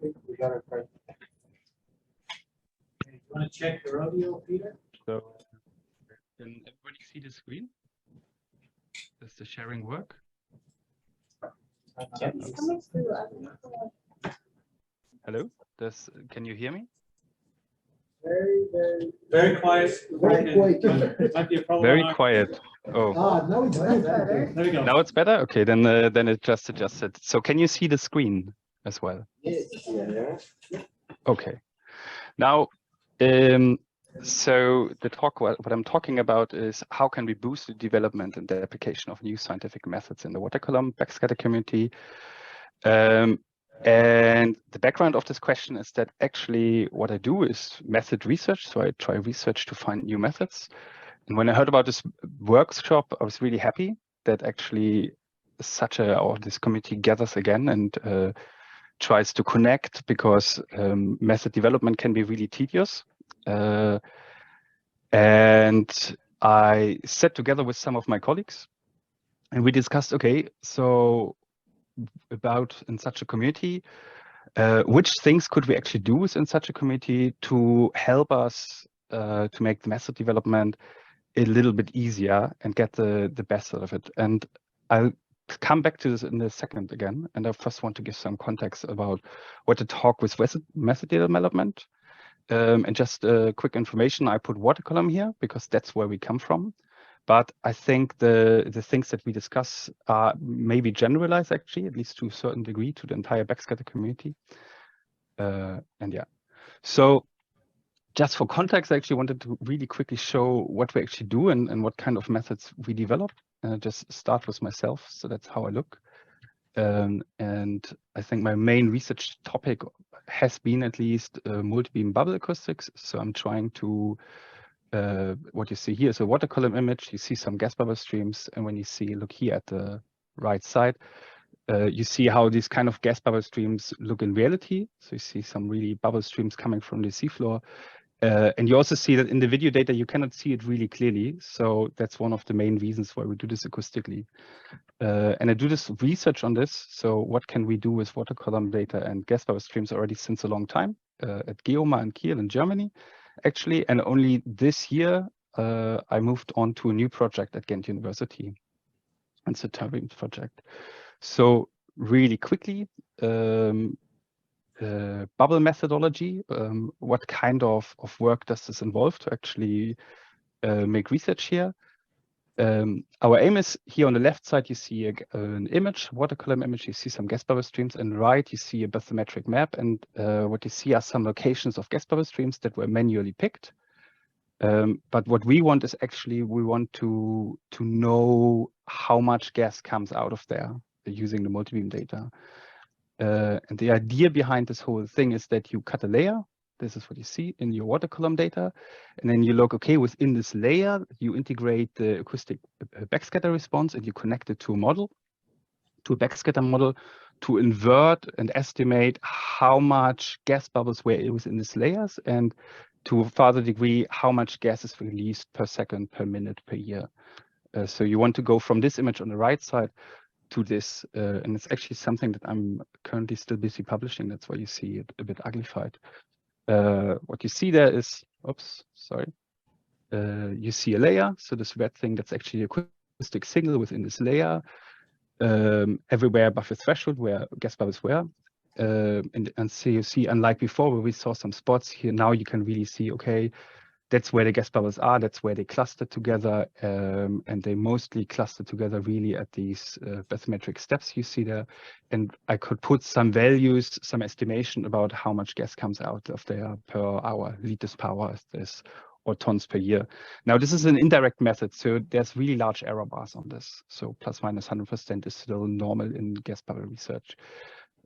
We got it right. You want to check the rodeo, Peter? So, can everybody see the screen? Does the sharing work? It's coming through. Hello? Can you hear me? Very quiet. Very quiet. Might be a problem. Very quiet. Oh, No, it's That's better. There we go. now it's better? Okay, then it just adjusted. So can you see the screen as well? Yes. Okay. Now, so the talk, what I'm talking about is how can we boost the development and the application of new scientific methods in the water column backscatter community. And the background of this question is that actually what I do is method research. So I try research to find new methods. And when I heard about this workshop, I was really happy that actually this community gathers again and tries to connect, because method development can be really tedious. And I sat together with some of my colleagues and we discussed, okay, so about in such a community, which things could we actually do within such a community to help us to make the method development a little bit easier and get the best out of it. And I'll come back to this in a second again. And I first want to give some context about what the talk with method development. And just quick information, I put water column here because that's where we come from. But I think the things that we discuss are maybe generalized, actually, at least to a certain degree, to the entire backscatter community. And yeah, so just for context, I actually wanted to really quickly show what we actually do and what kind of methods we develop. Just start with myself, so that's how I look. And I think my main research topic has been at least multi-beam bubble acoustics. So I'm trying to what you see here is a water column image. You see some gas bubble streams, and when you look here at the right side, you see how these kind of gas bubble streams look in reality. So you see some really bubble streams coming from the seafloor. And you also see that in the video data, you cannot see it really clearly. So that's one of the main reasons why we do this acoustically. And I do this research on this. So what can we do with water column data and gas bubble streams already since a long time at Geoma in Kiel in Germany, actually. And only this year, I moved on to a new project at Ghent University. It's a TURBEAMS project. So really quickly, bubble methodology, what kind of work does this involve to actually make research here? Our aim is here on the left side, you see an image, water column image, you see some gas bubble streams, and right, you see a bathymetric map. And what you see are some locations of gas bubble streams that were manually picked. But what we want is actually, we want to know how much gas comes out of there using the multibeam data. And the idea behind this whole thing is that you cut a layer. This is what you see in your water column data. And then you look, okay, within this layer, you integrate the acoustic backscatter response and you connect it to a model, to a backscatter model, to invert and estimate how much gas bubbles were within these layers, and to a further degree, how much gas is released per second, per minute, per year. So you want to go from this image on the right side to this, and it's actually something that I'm currently still busy publishing. That's why you see it a bit uglified. What you see there is, oops, sorry. You see a layer. So this red thing, that's actually a acoustic signal within this layer, everywhere above the threshold where gas bubbles were. And so you see, unlike before where we saw some spots here, now you can really see, okay, that's where the gas bubbles are, that's where they cluster together, and they mostly cluster together really at these bathymetric steps you see there. And I could put some values, some estimation about how much gas comes out of there per hour, liters per hour is this, or tons per year. Now, this is an indirect method, so there's really large error bars on this. So plus minus 100% is still normal in gas bubble research.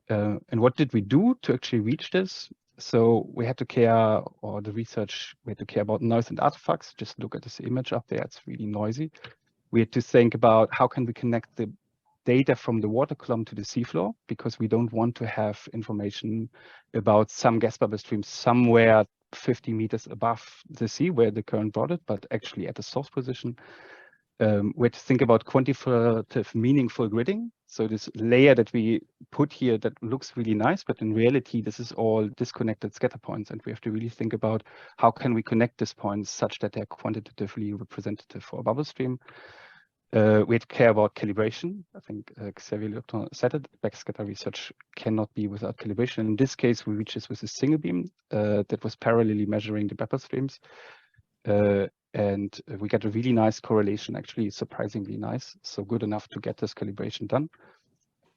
And what did we do to actually reach this? So we had to care, or the research, we had to care about noise and artifacts. Just look at this image up there, it's really noisy. We had to think about how can we connect the data from the water column to the seafloor, because we don't want to have information about some gas bubble stream somewhere 50 meters above the sea where the current brought it, but actually at the source position. we had to think about quantitative meaningful gridding. So this layer that we put here that looks really nice, but in reality, this is all disconnected scatter points. And we have to really think about how can we connect these points such that they're quantitatively representative for a bubble stream. We had to care about calibration. I think Xavier Lepton said it. Backscatter research cannot be without calibration. In this case, we reached this with a single beam that was parallelly measuring the bubble streams. And we got a really nice correlation, actually surprisingly nice. So good enough to get this calibration done.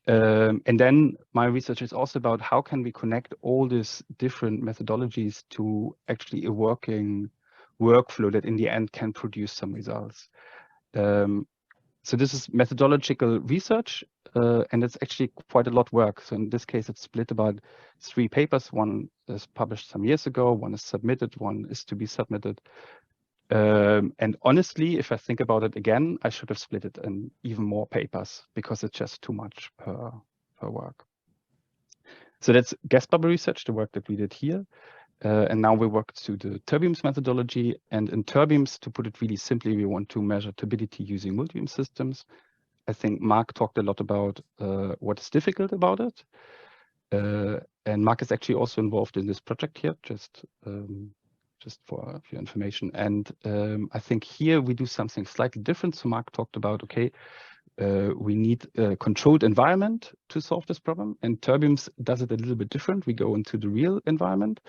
And then my research is also about how can we connect all these different methodologies to actually a working workflow that in the end can produce some results. So this is methodological research, and it's actually quite a lot of work. So in this case, it's split about 3 papers. One is published some years ago, one is submitted, one is to be submitted. And honestly, if I think about it again, I should have split it in even more papers because it's just too much per work. So that's gas bubble research, the work that we did here. And now we work to the TURBEAMS methodology. And in TURBEAMS, to put it really simply, we want to measure turbidity using multibeam systems. I think Mark talked a lot about what is difficult about it. And Mark is actually also involved in this project here, just for your information. And I think here we do something slightly different. So Mark talked about, okay, we need a controlled environment to solve this problem. And TURBEAMS does it a little bit different. We go into the real environment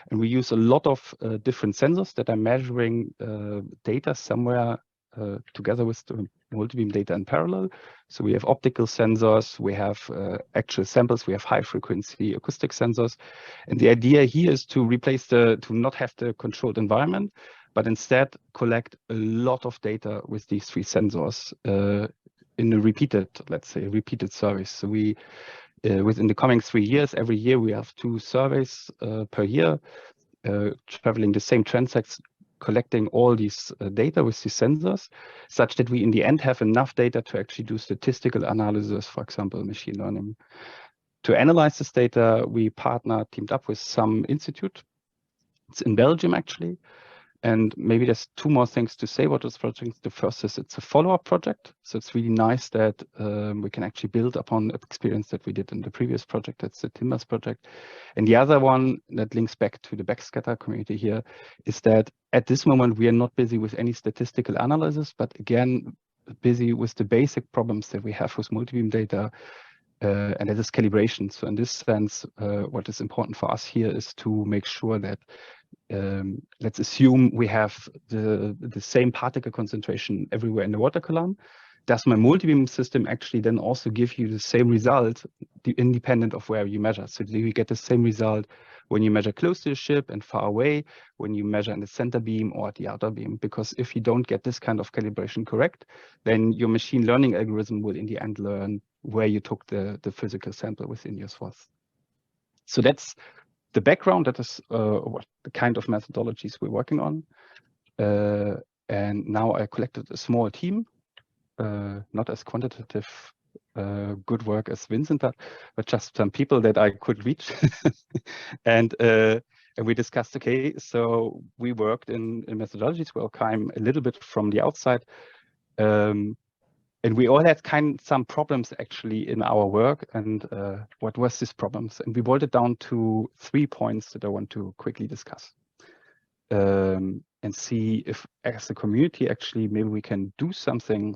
and we use a lot of different sensors that are measuring data somewhere together with the multibeam data in parallel. So we have optical sensors, we have actual samples, we have high frequency acoustic sensors. And the idea here is to replace to not have the controlled environment, but instead collect a lot of data with these 3 sensors in a repeated, let's say, repeated surveys. So we, within the coming 3 years, every year we have 2 surveys per year, traveling the same transects, collecting all these data with these sensors, such that we in the end have enough data to actually do statistical analysis, for example, machine learning. To analyze this data, we teamed up with some institute. It's in Belgium, actually. And maybe there's 2 more things to say about this project. The first is it's a follow-up project. So it's really nice that we can actually build upon the experience that we did in the previous project. That's the Timbers project. And the other one that links back to the Backscatter community here is that at this moment, we are not busy with any statistical analysis, but again, busy with the basic problems that we have with multibeam data, and that is calibration. So in this sense, what is important for us here is to make sure that let's assume we have the same particle concentration everywhere in the water column. Does my multibeam system actually then also give you the same result independent of where you measure? So do you get the same result when you measure close to the ship and far away, when you measure in the center beam or at the outer beam? Because if you don't get this kind of calibration correct, then your machine learning algorithm will in the end learn where you took the physical sample within your swath. So that's the background. That is what the kind of methodologies we're working on. And now I collected a small team, not as quantitative good work as Vincent did, but just some people that I could reach. And we discussed, okay, so we worked in methodologies where I came a little bit from the outside. And we all had some problems actually in our work. And what was these problems? And we boiled it down to 3 points that I want to quickly discuss. And see if as a community, actually, maybe we can do something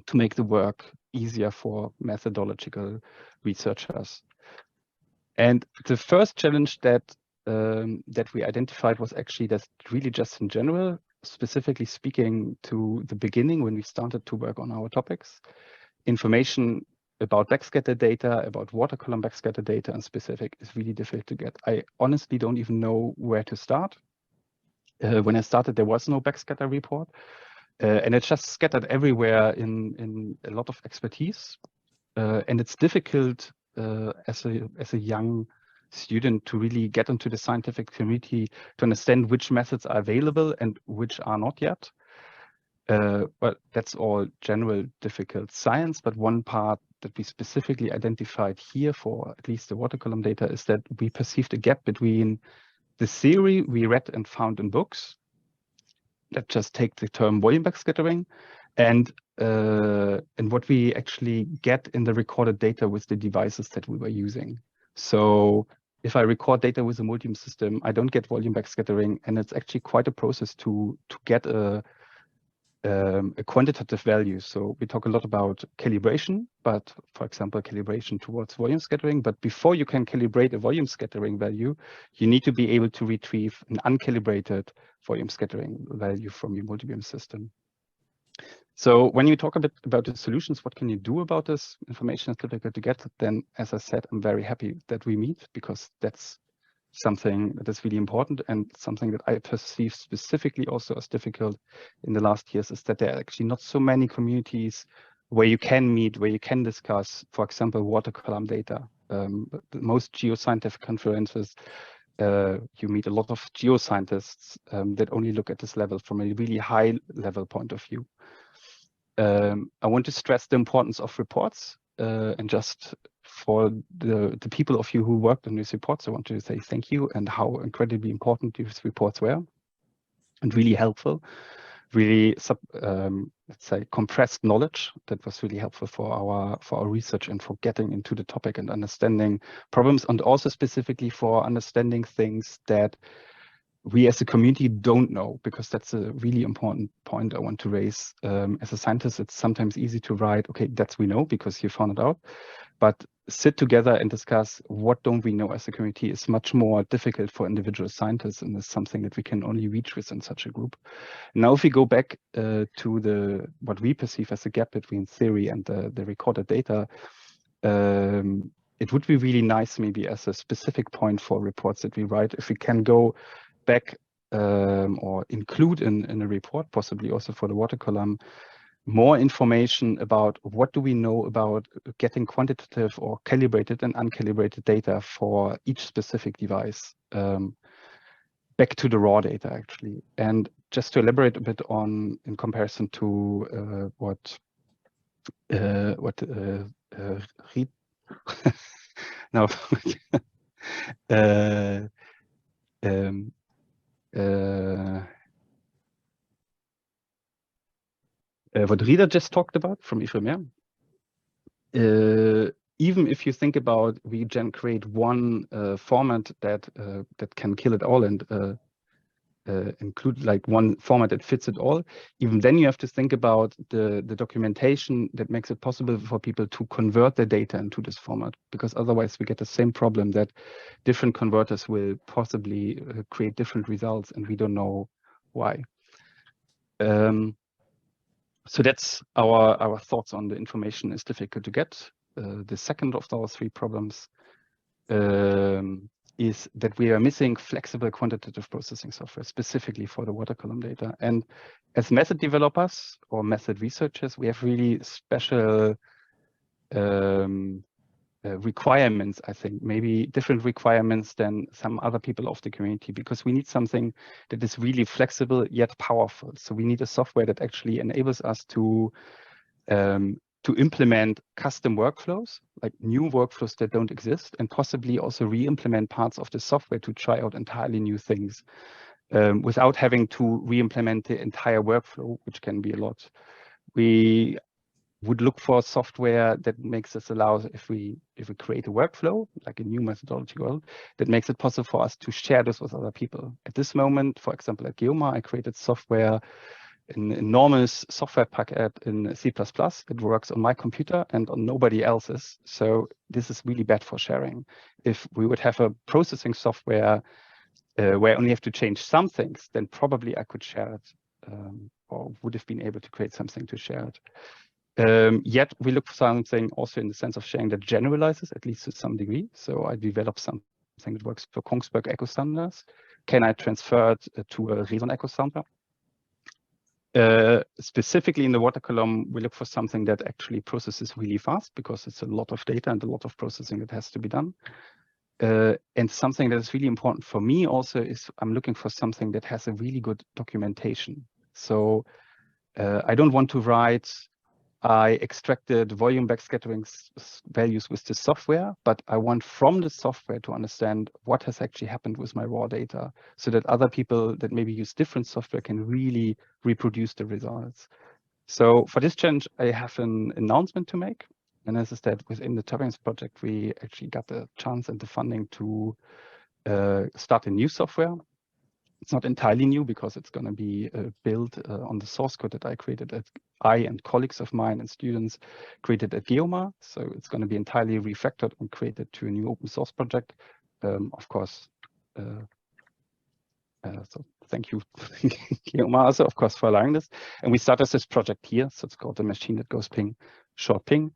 to make the work easier for methodological researchers. And the first challenge that we identified was actually that really just in general, specifically speaking to the beginning when we started to work on our topics, information about backscatter data, about water column backscatter data in specific is really difficult to get. I honestly don't even know where to start. When I started, there was no backscatter report. And it's just scattered everywhere in a lot of expertise. And it's difficult as a young student to really get into the scientific community to understand which methods are available and which are not yet. But that's all general difficult science. But one part that we specifically identified here for at least the water column data is that we perceived a gap between the theory we read and found in books. Let's just take the term volume backscattering and what we actually get in the recorded data with the devices that we were using. So if I record data with a multi-beam system, I don't get volume backscattering, and it's actually quite a process to get a quantitative value. So we talk a lot about calibration, but for example, calibration towards volume scattering. But before you can calibrate a volume scattering value, you need to be able to retrieve an uncalibrated volume scattering value from your multi-beam system. So when you talk a bit about the solutions, what can you do about this? Information is difficult to get. Then, as I said, I'm very happy that we meet, because that's something that is really important, and something that I perceive specifically also as difficult in the last years is that there are actually not so many communities where you can meet, where you can discuss, for example, water column data. The most geoscientific conferences, you meet a lot of geoscientists that only look at this level from a really high level point of view. I want to stress the importance of reports, and just for the people of you who worked on these reports, I want to say thank you, and how incredibly important these reports were, and really helpful, really let's say compressed knowledge that was really helpful for our research and for getting into the topic and understanding problems, and also specifically for understanding things that we as a community don't know, because that's a really important point I want to raise. As a scientist, it's sometimes easy to write, okay, that's we know because you found it out, but sit together and discuss what don't we know as a community is much more difficult for individual scientists, and is something that we can only reach within such a group. Now, if we go back to what we perceive as a gap between theory and the recorded data, it would be really nice, maybe as a specific point for reports that we write, if we can go back or include in a report, possibly also for the water column, more information about what do we know about getting quantitative or calibrated and uncalibrated data for each specific device, back to the raw data actually. And just to elaborate a bit on, in comparison to what Riet no what Rita just talked about from Ifremer. Even if you think about, we create one format that can kill it all, and include like one format that fits it all, even then you have to think about the documentation that makes it possible for people to convert their data into this format, because otherwise we get the same problem that different converters will possibly create different results, and we don't know why. So that's our thoughts on the information is difficult to get. The second of our three problems is that we are missing flexible quantitative processing software, specifically for the water column data. And as method developers or method researchers, we have really special requirements, I think, maybe different requirements than some other people of the community, because we need something that is really flexible yet powerful. So we need a software that actually enables us to implement custom workflows, like new workflows that don't exist, and possibly also re-implement parts of the software to try out entirely new things, without having to re-implement the entire workflow, which can be a lot. We would look for software that makes us allow, if we create a workflow, like a new methodology, that makes it possible for us to share this with other people. At this moment, for example, at Geoma, I created software, an enormous software packet in C++ that works on my computer and on nobody else's. So this is really bad for sharing. If we would have a processing software where I only have to change some things, then probably I could share it, or would have been able to create something to share it. Yet we look for something also in the sense of sharing that generalizes, at least to some degree. So I developed something that works for Kongsberg echo standards. Can I transfer it to a Reson echo standard? Specifically in the water column, we look for something that actually processes really fast, because it's a lot of data and a lot of processing that has to be done. And something that is really important for me also is I'm looking for something that has a really good documentation. So I don't want to write, I extracted volume backscattering values with the software, but I want from the software to understand what has actually happened with my raw data, so that other people that maybe use different software can really reproduce the results. So for this challenge, I have an announcement to make. And this is that within the TURBEAMS project, we actually got the chance and the funding to start a new software. It's not entirely new because it's going to be built on the source code that I and colleagues of mine and students created at Geomar. So it's going to be entirely refactored and created to a new open source project. Of course, so thank you, Geomar, also, of course, for allowing this. And we started this project here. So it's called the machine that goes ping, short ping.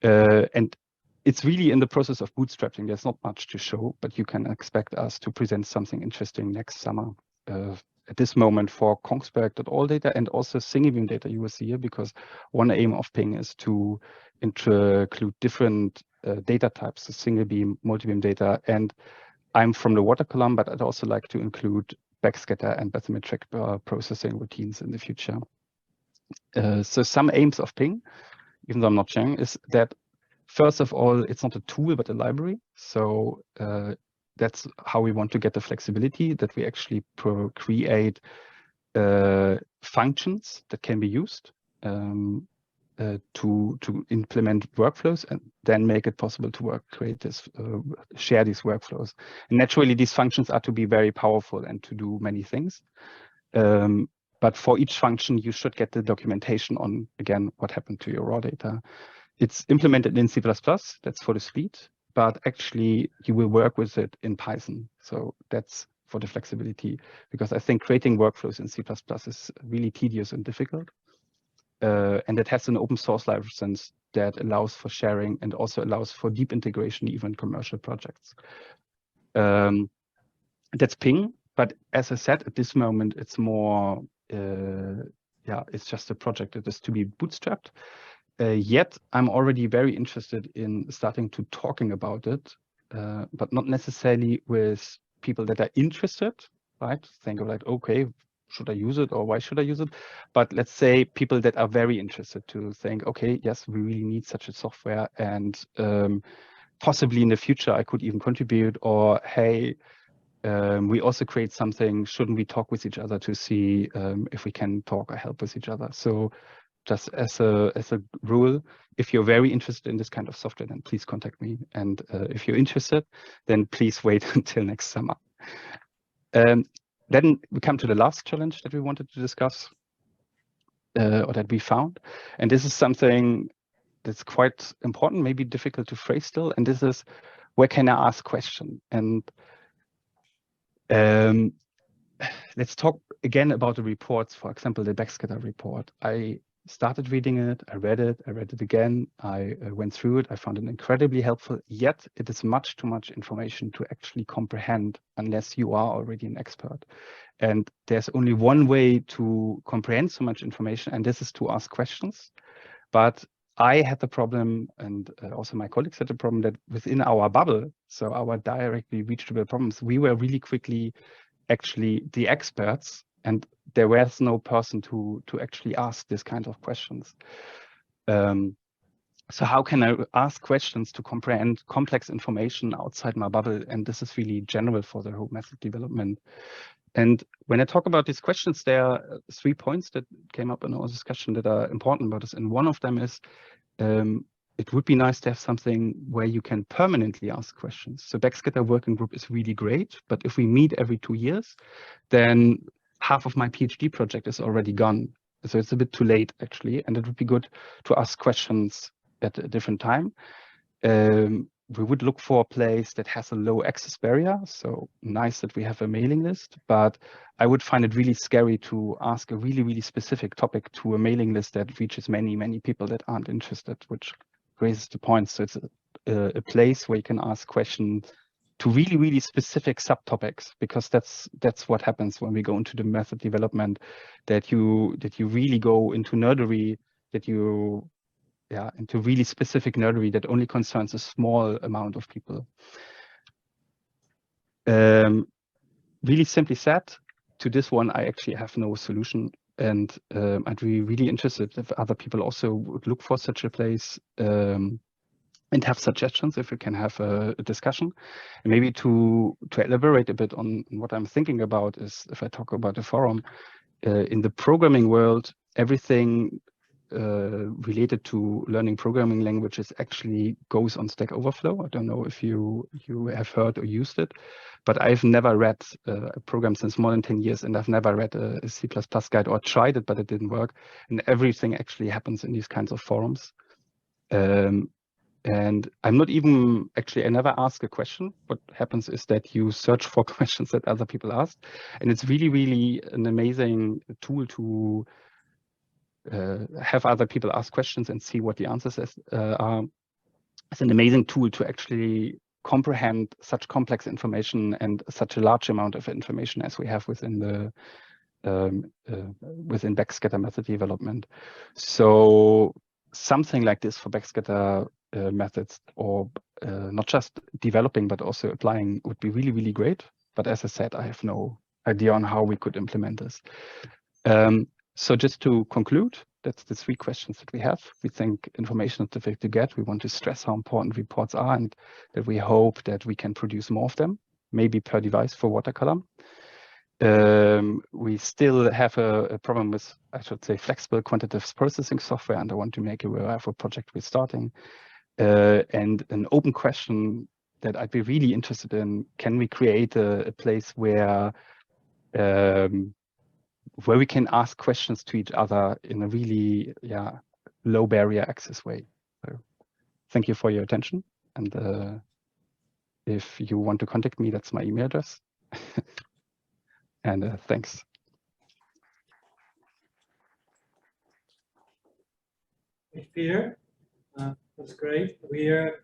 And it's really in the process of bootstrapping. There's not much to show, but you can expect us to present something interesting next summer. At this moment for Kongsberg.all data and also single beam data you will see here, because one aim of ping is to include different data types, so single beam, multi-beam data. And I'm from the water column, but I'd also like to include backscatter and bathymetric processing routines in the future. So some aims of ping, even though I'm not sharing, is that first of all, it's not a tool, but a library. So that's how we want to get the flexibility that we actually create functions that can be used to implement workflows and then make it possible to share these workflows. And naturally, these functions are to be very powerful and to do many things. But for each function, you should get the documentation on, again, what happened to your raw data. It's implemented in C++, that's for the speed, but actually you will work with it in Python. So that's for the flexibility, because I think creating workflows in C++ is really tedious and difficult. And it has an open source license that allows for sharing and also allows for deep integration, even commercial projects. That's ping, but as I said, at this moment, it's more, it's just a project that is to be bootstrapped. Yet I'm already very interested in starting to talking about it, but not necessarily with people that are interested, right? Think of like, okay, should I use it or why should I use it? But let's say people that are very interested to think, okay, yes, we really need such a software, and possibly in the future I could even contribute, or hey, we also create something, shouldn't we talk with each other to see if we can talk or help with each other? So just as a rule, if you're very interested in this kind of software, then please contact me. And if you're interested, then please wait until next summer. Then we come to the last challenge that we wanted to discuss, or that we found. And this is something that's quite important, maybe difficult to phrase still. And this is, where can I ask questions? And let's talk again about the reports, for example, the Backscatter report. I started reading it, I read it again, I went through it, I found it incredibly helpful, yet it is much too much information to actually comprehend unless you are already an expert. And there's only one way to comprehend so much information, and this is to ask questions. But I had the problem, and also my colleagues had the problem, that within our bubble, so our directly reachable problems, we were really quickly actually the experts, and there was no person to actually ask this kind of questions. So how can I ask questions to comprehend complex information outside my bubble? And this is really general for the whole method development. And when I talk about these questions, there are 3 points that came up in our discussion that are important about this. And one of them is, it would be nice to have something where you can permanently ask questions. So Backscatter working group is really great, but if we meet every 2 years, then half of my PhD project is already gone. So it's a bit too late, actually, and it would be good to ask questions at a different time. We would look for a place that has a low access barrier. So nice that we have a mailing list, but I would find it really scary to ask a really, really specific topic to a mailing list that reaches many, many people that aren't interested, which raises the point. So it's a place where you can ask questions to really, really specific subtopics, because that's what happens when we go into the method development, that you really go into nerdery, into really specific nerdery that only concerns a small amount of people. Really simply said, to this one, I actually have no solution. And I'd be really interested if other people also would look for such a place and have suggestions, if we can have a discussion. And maybe to elaborate a bit on what I'm thinking about is, if I talk about the forum, in the programming world, everything related to learning programming languages actually goes on Stack Overflow. I don't know if you have heard or used it, but I've never read a program since more than 10 years, and I've never read a C++ guide or tried it, but it didn't work. And everything actually happens in these kinds of forums. And I'm not even, actually, I never ask a question. What happens is that you search for questions that other people asked. And it's really, really an amazing tool to have other people ask questions and see what the answers are. It's an amazing tool to actually comprehend such complex information and such a large amount of information as we have within the within Backscatter method development. So something like this for Backscatter methods, or not just developing but also applying, would be really, really great. But as I said, I have no idea on how we could implement this. So just to conclude, that's the 3 questions that we have. We think information is difficult to get. We want to stress how important reports are, and that we hope that we can produce more of them, maybe per device for watercolor. We still have a problem with, I should say, flexible quantitative processing software, and I want to make aware of a project we're starting. And an open question that I'd be really interested in: can we create a place where we can ask questions to each other in a really low barrier access way? So thank you for your attention, and if you want to contact me, that's my email address. And thanks. Thanks, Peter. That's great. We are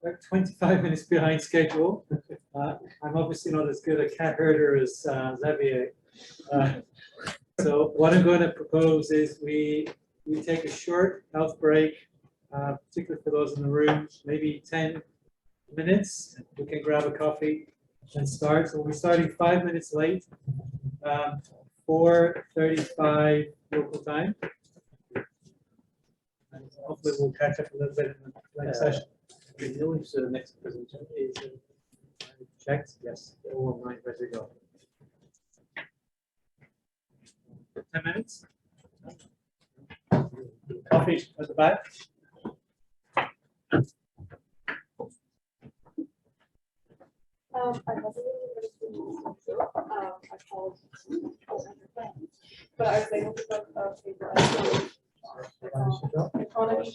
like 25 minutes behind schedule. I'm obviously not as good a cat herder as Xavier. So what I'm going to propose is we take a short health break, particularly for those in the room, maybe 10 minutes. We can grab a coffee and start. So we're starting 5 minutes late, 4:35 local time. And hopefully we'll catch up a little bit in the next session. The next presentation is checked. Yes, all online, ready to go. 10 minutes. Coffee at the back. I wasn't able to I called, but I was able to book a paper. Economy.